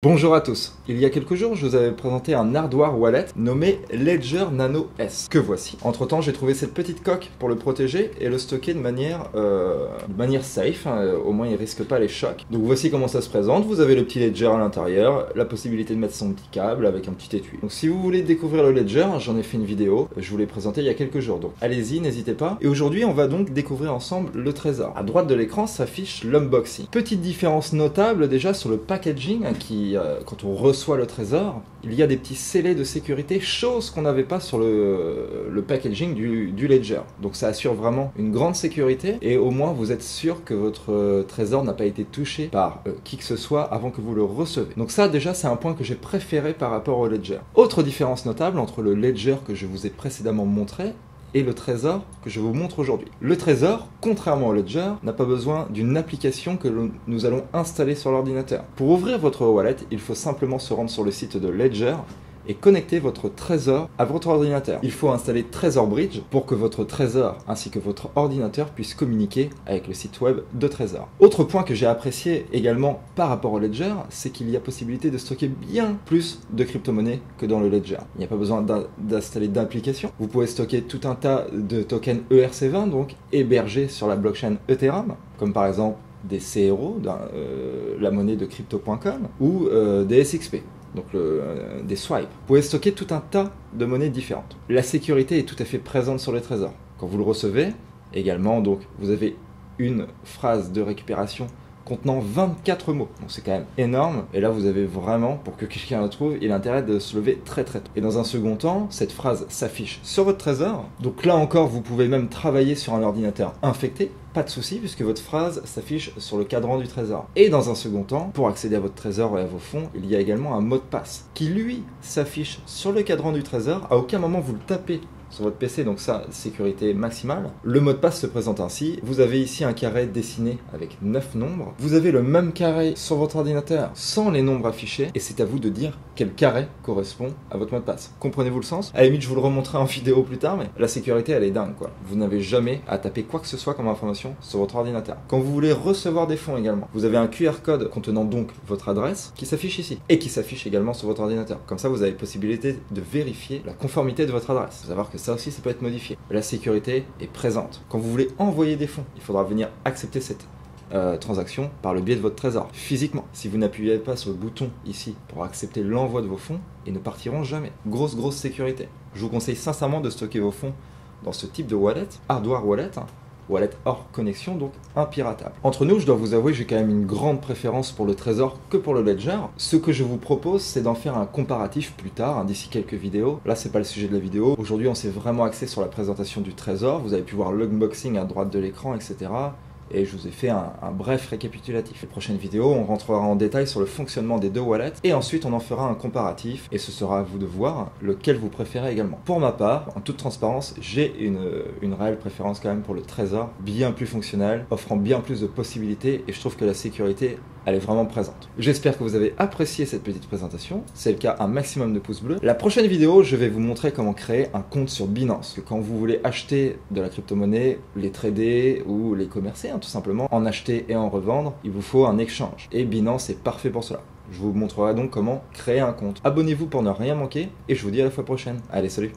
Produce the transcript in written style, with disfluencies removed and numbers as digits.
Bonjour à tous. Il y a quelques jours, je vous avais présenté un hardware wallet nommé Ledger Nano S, que voici. Entre temps, j'ai trouvé cette petite coque pour le protéger et le stocker de manière safe, au moins il risque pas les chocs. Donc voici comment ça se présente. Vous avez le petit Ledger à l'intérieur, la possibilité de mettre son petit câble avec un petit étui. Donc si vous voulez découvrir le Ledger, j'en ai fait une vidéo, je vous l'ai présenté il y a quelques jours, donc allez-y, n'hésitez pas. Et aujourd'hui, on va donc découvrir ensemble le trésor. À droite de l'écran s'affiche l'unboxing. Petite différence notable déjà sur le packaging quand on reçoit le trésor, il y a des petits scellés de sécurité, chose qu'on n'avait pas sur le packaging du Ledger. Donc ça assure vraiment une grande sécurité et au moins vous êtes sûr que votre trésor n'a pas été touché par qui que ce soit avant que vous le recevez. Donc ça déjà c'est un point que j'ai préféré par rapport au Ledger. Autre différence notable entre le Ledger que je vous ai précédemment montré et le trésor que je vous montre aujourd'hui. Le trésor, contrairement au Ledger, n'a pas besoin d'une application que nous allons installer sur l'ordinateur. Pour ouvrir votre wallet, il faut simplement se rendre sur le site de Ledger et connecter votre trésor à votre ordinateur. Il faut installer Trésor Bridge pour que votre trésor ainsi que votre ordinateur puissent communiquer avec le site web de Trésor. Autre point que j'ai apprécié également par rapport au Ledger, c'est qu'il y a possibilité de stocker bien plus de crypto-monnaies que dans le Ledger. Il n'y a pas besoin d'installer d'application. Vous pouvez stocker tout un tas de tokens ERC20, donc hébergés sur la blockchain Ethereum, comme par exemple des CRO, la monnaie de crypto.com, ou des SXP. Donc des swipes. Vous pouvez stocker tout un tas de monnaies différentes. La sécurité est tout à fait présente sur le trésor. Quand vous le recevez, également, donc vous avez une phrase de récupération contenant 24 mots. Donc c'est quand même énorme. Et là, vous avez vraiment, pour que quelqu'un la trouve, il a intérêt de se lever très très tôt. Et dans un second temps, cette phrase s'affiche sur votre trésor. Donc là encore, vous pouvez même travailler sur un ordinateur infecté. Pas de souci puisque votre phrase s'affiche sur le cadran du trésor. Et dans un second temps, pour accéder à votre trésor et à vos fonds, il y a également un mot de passe qui lui s'affiche sur le cadran du trésor. À aucun moment vous le tapez sur votre PC, donc ça, sécurité maximale. Le mot de passe se présente ainsi. Vous avez ici un carré dessiné avec 9 nombres. Vous avez le même carré sur votre ordinateur sans les nombres affichés. Et c'est à vous de dire quel carré correspond à votre mot de passe. Comprenez-vous le sens? À la limite, je vous le remontrerai en vidéo plus tard, mais la sécurité, elle est dingue, quoi. Vous n'avez jamais à taper quoi que ce soit comme information sur votre ordinateur. Quand vous voulez recevoir des fonds également, vous avez un QR code contenant donc votre adresse qui s'affiche ici et qui s'affiche également sur votre ordinateur. Comme ça, vous avez possibilité de vérifier la conformité de votre adresse. Faut savoir que ça aussi, ça peut être modifié. La sécurité est présente. Quand vous voulez envoyer des fonds, il faudra venir accepter cette transaction par le biais de votre trésor, physiquement. Si vous n'appuyez pas sur le bouton ici pour accepter l'envoi de vos fonds, ils ne partiront jamais. Grosse sécurité. Je vous conseille sincèrement de stocker vos fonds dans ce type de wallet, hardware wallet, wallet hors connexion, donc impiratable. Entre nous, je dois vous avouer, j'ai quand même une grande préférence pour le trésor que pour le Ledger. Ce que je vous propose, c'est d'en faire un comparatif plus tard, d'ici quelques vidéos. Là, c'est pas le sujet de la vidéo. Aujourd'hui, on s'est vraiment axé sur la présentation du trésor. Vous avez pu voir l'unboxing à droite de l'écran, etc. Et je vous ai fait un bref récapitulatif. Les prochaines vidéos, on rentrera en détail sur le fonctionnement des deux wallets et ensuite on en fera un comparatif et ce sera à vous de voir lequel vous préférez également. Pour ma part, en toute transparence, j'ai une réelle préférence quand même pour le trésor, bien plus fonctionnel, offrant bien plus de possibilités et je trouve que la sécurité, elle est vraiment présente. J'espère que vous avez apprécié cette petite présentation. C'est le cas, un maximum de pouces bleus. La prochaine vidéo, je vais vous montrer comment créer un compte sur Binance. Que quand vous voulez acheter de la crypto-monnaie, les trader ou les commercer, tout simplement, en acheter et en revendre, il vous faut un exchange. Et Binance est parfait pour cela. Je vous montrerai donc comment créer un compte. Abonnez-vous pour ne rien manquer et je vous dis à la fois prochaine. Allez, salut!